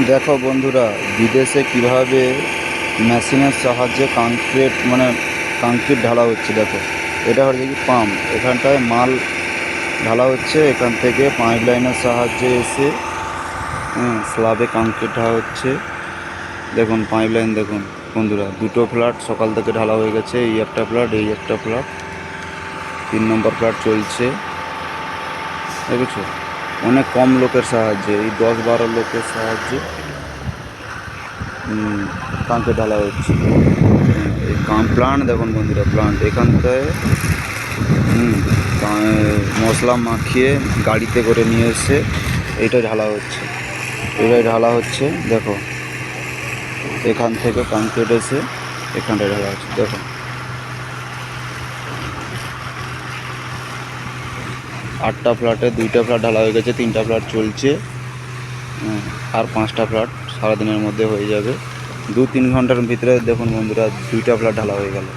দেখো বন্ধুরা, বিদেশে কিভাবে মেশিনের সাহায্যে কংক্রিট ঢালা হচ্ছে। দেখো, এটা হচ্ছে কি পাম্প, এখানটায় মাল ঢালা হচ্ছে, এখান থেকে পাইপ লাইনের সাহায্যে এসে স্ল্যাবে কংক্রিট ঢালা হচ্ছে। দেখুন পাইপ লাইন, দেখুন বন্ধুরা, দুটো ফ্ল্যাট সকাল থেকে ঢালা হয়ে গেছে। এই একটা ফ্ল্যাট, এই একটা ফ্ল্যাট, 3 নম্বর ফ্ল্যাট চলছে। দেখেছো, অনেক কম লোকের সাহায্যে, এই 10-12 লোকের সাহায্যে কংক্রিট ঢালা হচ্ছে। এই প্লান্ট দেখুন বন্ধুরা, প্লান্ট এখানটায় মশলা মাখিয়ে গাড়িতে করে নিয়ে এসে এইটা ঢালা হচ্ছে। এটাই ঢালা হচ্ছে। দেখো, এখান থেকে কংক্রিট এসে এখানটায় ঢালা হচ্ছে। দেখো, 8টা ফ্ল্যাটে 2টা ফ্ল্যাট ঢালা হয়ে গেছে, 3টা ফ্ল্যাট চলছে। আর 5টা ফ্ল্যাট সারাদিনের মধ্যে হয়ে যাবে। 2-3 ঘন্টার ভিতরে দেখুন বন্ধুরা, 2টা ফ্ল্যাট ঢালা হয়ে গেল।